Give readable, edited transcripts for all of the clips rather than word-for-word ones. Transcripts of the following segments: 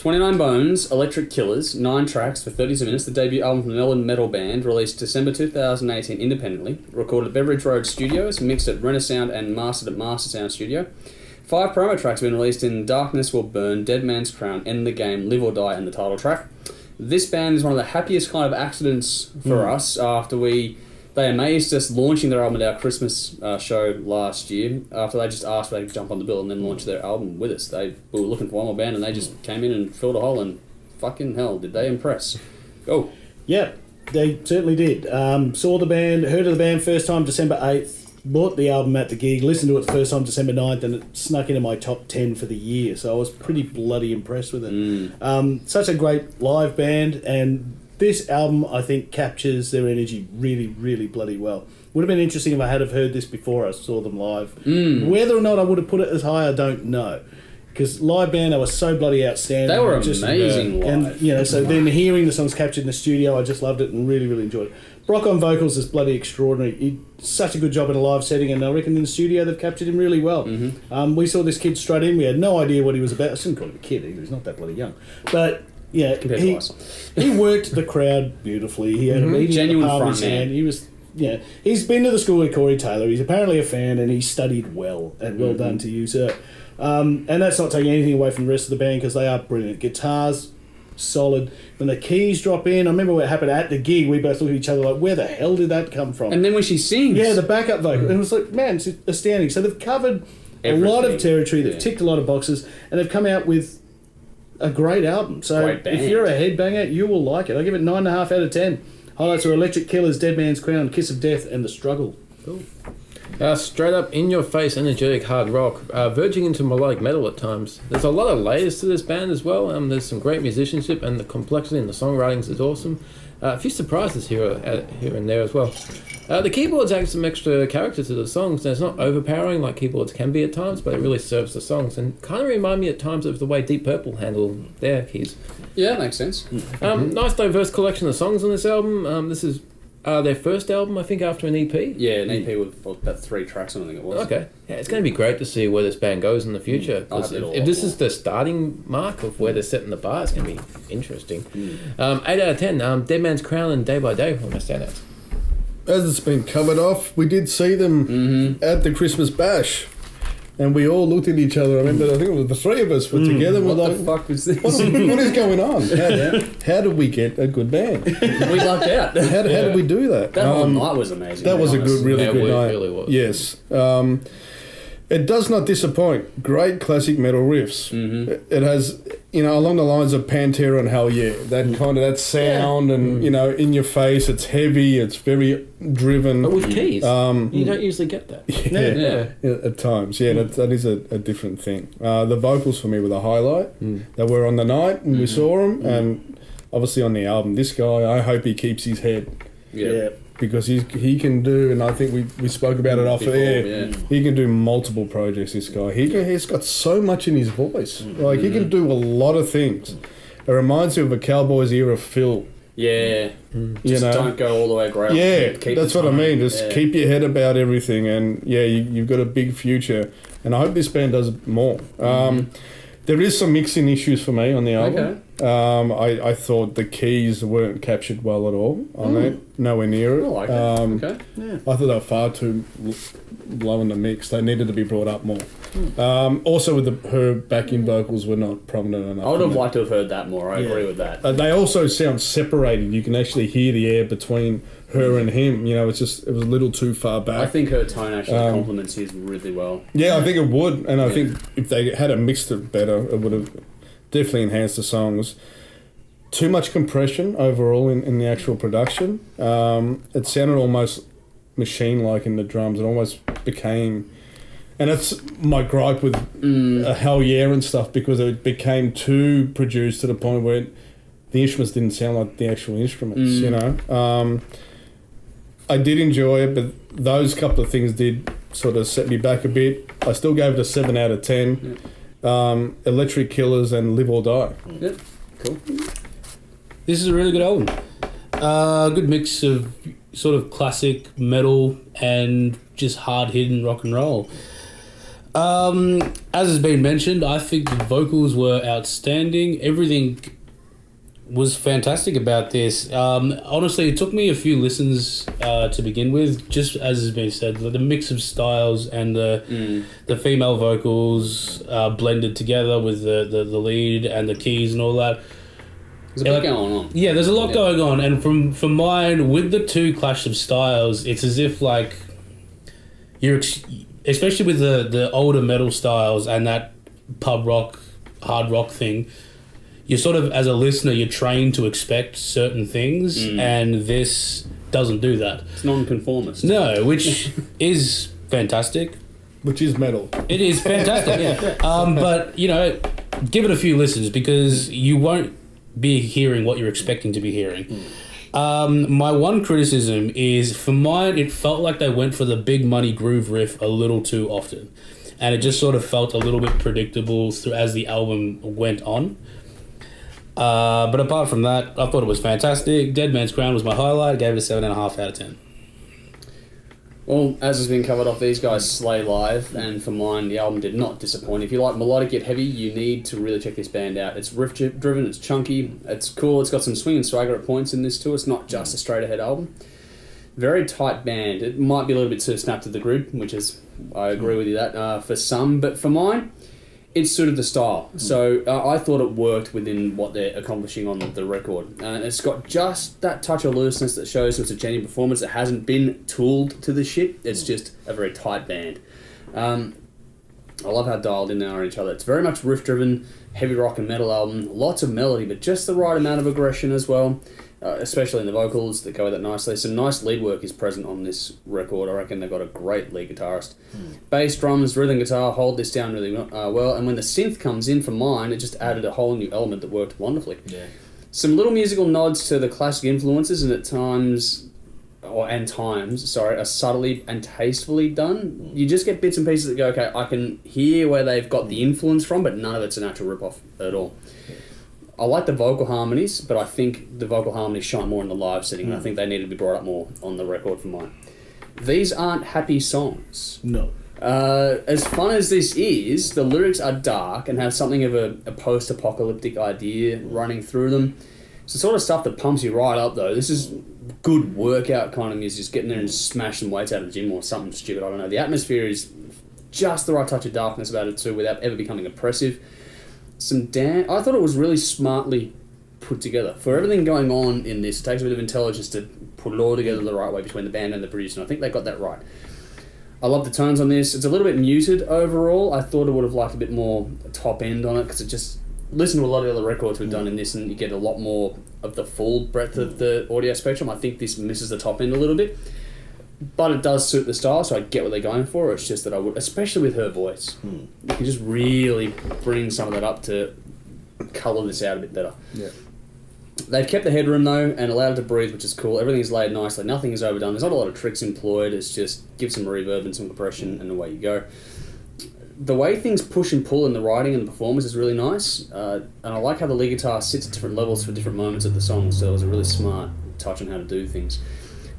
29 Bones, Electric Killers, 9 tracks for 32 minutes. The debut album from the Melbourne metal band, released December 2018 independently. Recorded at Beveridge Road Studios, mixed at Renasound and mastered at Master Sound Studio. 5 promo tracks have been released in Darkness Will Burn, Dead Man's Crown, End the Game, Live or Die, and the title track. This band is one of the happiest kind of accidents for us after they amazed us launching their album at our Christmas show last year. After they just asked if they could jump on the bill and then launch their album with us. We were looking for one more band and they just came in and filled a hole, and fucking hell, did they impress. Go. Yeah, they certainly did. Saw the band, heard of the band first time December 8th, bought the album at the gig, listened to it the first time December 9th, and it snuck into my top 10 for the year, so I was pretty bloody impressed with it. Such a great live band, and this album, I think, captures their energy really, really bloody well. Would have been interesting if I had have heard this before I saw them live. Whether or not I would have put it as high, I don't know. Because live band, they were so bloody outstanding. They were amazing live. And, so then hearing the songs captured in the studio, I just loved it and really, really enjoyed it. Brock on vocals is bloody extraordinary. He did such a good job in a live setting, and I reckon in the studio they've captured him really well. We saw this kid strut in. We had no idea what he was about. I shouldn't call him a kid either. He's not that bloody young. But... yeah, he worked the crowd beautifully. He had a meeting genuine in front his man. hand. He was, he's been to the school with Corey Taylor. He's apparently a fan, and he studied well, and well done to you, sir. And that's not taking anything away from the rest of the band because they are brilliant. Guitars, solid. When the keys drop in, I remember what happened at the gig. We both looked at each other like, where the hell did that come from? And then when she sings, the backup vocal, and it was like, man, it's astounding. So they've covered everything. A lot of territory. They've ticked a lot of boxes, and they've come out with a great album. So if you're a headbanger, you will like it. I give it 9.5 out of 10. Highlights are Electric Killers, Dead Man's Crown, Kiss of Death, and The Struggle. Cool. Straight up, in-your-face, energetic hard rock, verging into melodic metal at times. There's a lot of layers to this band as well. There's some great musicianship, and the complexity in the songwritings is awesome. A few surprises here and there as well. The keyboards add some extra character to the songs, and it's not overpowering like keyboards can be at times, but it really serves the songs, and kind of remind me at times of the way Deep Purple handle their keys. Yeah, makes sense. Nice diverse collection of songs on this album. This is their first album, I think, after an EP. Yeah, an EP with about 3 tracks, I think it was. Okay. Yeah, it's going to be great to see where this band goes in the future. If this is the starting mark of where they're setting the bar, it's going to be interesting. 8 out of 10. Dead Man's Crown and Day by Day were my standouts. As it's been covered off, we did see them at the Christmas bash, and we all looked at each other. I remember, I think it was the 3 of us were together. What we're the like, fuck was this? What is going on? How did we get a good band? We lucked out. How did we do that? That whole night was amazing. That was a really good night. It really was. Yes. It does not disappoint. Great classic metal riffs. It has, along the lines of Pantera and Hell Yeah, that kind of that sound and, in your face. It's heavy. It's very driven. But with keys. You don't usually get that. Yeah, at times. Yeah, that is a different thing. The vocals for me were the highlight. They were on the night when we saw them, and obviously on the album. This guy, I hope he keeps his head. Yeah. Because he can do, and I think we spoke about it off air. Yeah. He can do multiple projects. This guy, he's got so much in his voice. Like he can do a lot of things. It reminds me of a Cowboys era Phil. Yeah, just don't go all the way great. Yeah, that's what I mean. Just keep your head about everything, and you've got a big future. And I hope this band does more. There is some mixing issues for me on the album. Okay. I thought the keys weren't captured well at all on it. Nowhere near it. I like that. I thought they were far too low in the mix. They needed to be brought up more. Also, with her backing vocals were not prominent enough. I would have liked to have heard that more. I agree with that. They also sound separated. You can actually hear the air between her and him. It was a little too far back. I think her tone actually complements his really well. Yeah, I think it would, and I think if they had mixed it better, it would have definitely enhanced the songs. Too much compression overall in the actual production. It sounded almost machine-like in the drums. It almost became... And that's my gripe with Hell Yeah and stuff, because it became too produced to the point where the instruments didn't sound like the actual instruments, I did enjoy it, but those couple of things did sort of set me back a bit. I still gave it a 7 out of 10. Electric Killers and Live or Die. Yep, cool. This is a really good album. Good mix of sort of classic metal and just hard-hitting rock and roll. As has been mentioned, I think the vocals were outstanding. Everything was fantastic about this. Honestly, it took me a few listens to begin with, just as has been said, the mix of styles and the female vocals blended together with the lead and the keys and all that. There's a lot going on. Yeah, there's a lot going on, and from mine, with the two clash of styles, it's as if like you're, especially with the older metal styles and that pub rock, hard rock thing, you're sort of, as a listener, you're trained to expect certain things, and this doesn't do that. It's non-conformist. No, which is fantastic. Which is metal. It is fantastic, yeah. But, you know, give it a few listens because you won't be hearing what you're expecting to be hearing. My one criticism is, for mine, it felt like they went for the big money groove riff a little too often. And it just sort of felt a little bit predictable as the album went on. But apart from that, I thought it was fantastic. Dead Man's Crown was my highlight. I gave it a 7.5 out of 10. Well, as has been covered off, these guys slay live, and for mine, the album did not disappoint. If you like melodic yet heavy, you need to really check this band out. It's riff-driven, it's chunky, it's cool, it's got some swing and swagger at points in this too. It's not just a straight-ahead album. Very tight band. It might be a little bit too snapped to the group, which is, I agree with you that, for some, but for mine, it suited the style. So I thought it worked within what they're accomplishing on the record. It's got just that touch of looseness that shows it's a genuine performance. It hasn't been tooled to the shit. It's just a very tight band. I love how dialed in they are on each other. It's very much riff-driven, heavy rock and metal album. Lots of melody, but just the right amount of aggression as well. Especially in the vocals that go with that nicely. Some nice lead work is present on this record. I reckon they've got a great lead guitarist. Bass, drums, rhythm guitar hold this down really well, and when the synth comes in for mine, it just added a whole new element that worked wonderfully. Yeah. Some little musical nods to the classic influences, and at times are subtly and tastefully done. You just get bits and pieces that go, okay, I can hear where they've got the influence from, but none of it's an actual rip-off at all. I like the vocal harmonies, but I think the vocal harmonies shine more in the live setting, and I think they need to be brought up more on the record for mine. These aren't happy songs. No. As fun as this is, the lyrics are dark and have something of a post-apocalyptic idea running through them. It's the sort of stuff that pumps you right up, though. This is good workout kind of music, just getting there and smashing some weights out of the gym or something stupid, I don't know. The atmosphere is just the right touch of darkness about it, too, without ever becoming oppressive. I thought it was really smartly put together. For everything going on in this, it takes a bit of intelligence to put it all together the right way between the band and the producer, and I think they got that right. I love the tones on this. It's a little bit muted overall. I thought I would have liked a bit more top end on it, because it just... Listen to a lot of the other records we've done in this, and you get a lot more of the full breadth of the audio spectrum. I think this misses the top end a little bit. But it does suit the style, so I get what they're going for. It's just that I would, especially with her voice, you can just really bring some of that up to colour this out a bit better. Yeah. They've kept the headroom though and allowed it to breathe, which is cool. Everything's laid nicely, nothing is overdone. There's not a lot of tricks employed. It's just give some reverb and some compression, and away you go. The way things push and pull in the writing and the performance is really nice, and I like how the lead guitar sits at different levels for different moments of the song. So it was a really smart touch on how to do things.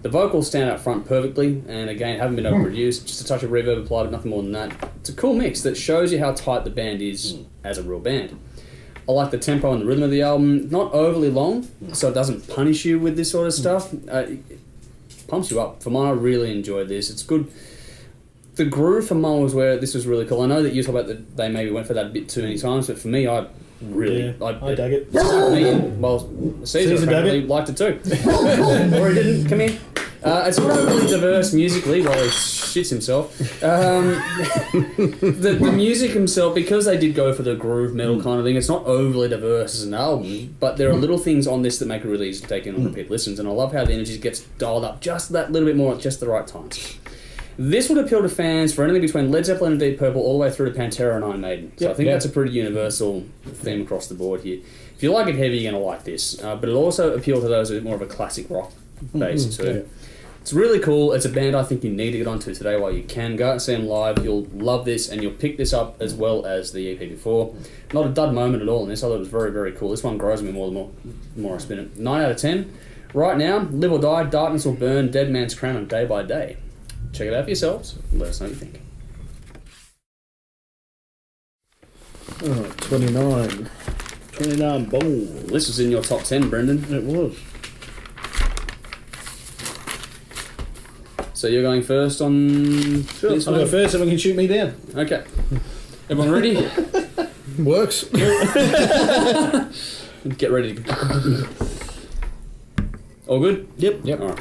The vocals stand out front perfectly, and again, haven't been overproduced, just a touch of reverb applied, but nothing more than that. It's a cool mix that shows you how tight the band is as a real band. I like the tempo and the rhythm of the album, not overly long, so it doesn't punish you with this sort of stuff. It pumps you up. For mine, I really enjoyed this. It's good. The groove for mine was where this was really cool. I know that you talk about that they maybe went for that a bit too many times, but for me, I dug it. Well, Caesar apparently liked it too. Or he didn't. Come here. It's not really diverse musically while he shits himself. The music himself, because they did go for the groove metal kind of thing, it's not overly diverse as an album, but there are little things on this that make it really easy to take in on repeat listens, and I love how the energy gets dialed up just that little bit more at just the right times. This would appeal to fans for anything between Led Zeppelin and Deep Purple all the way through to Pantera and Iron Maiden. So I think that's a pretty universal theme across the board here. If you like it heavy, you're going to like this. But it'll also appeal to those with more of a classic rock base too. Yeah. It's really cool. It's a band I think you need to get onto today while you can. Go out and see them live. You'll love this, and you'll pick this up as well as the EP before. Not a dud moment at all in this. I thought it was very, very cool. This one grows me more the more I spin it. 9 out of 10. Right now, Live or Die, Darkness Will Burn, Dead Man's Crown, and Day by Day. Check it out for yourselves. Let us know what you think. Oh, 29. 29 boom. This was in your top 10, Brendan. It was. So you're going first on this I'll one? go first if I can shoot me down. Okay. Everyone ready? Works. Get ready. All good? Yep. Yep. All right.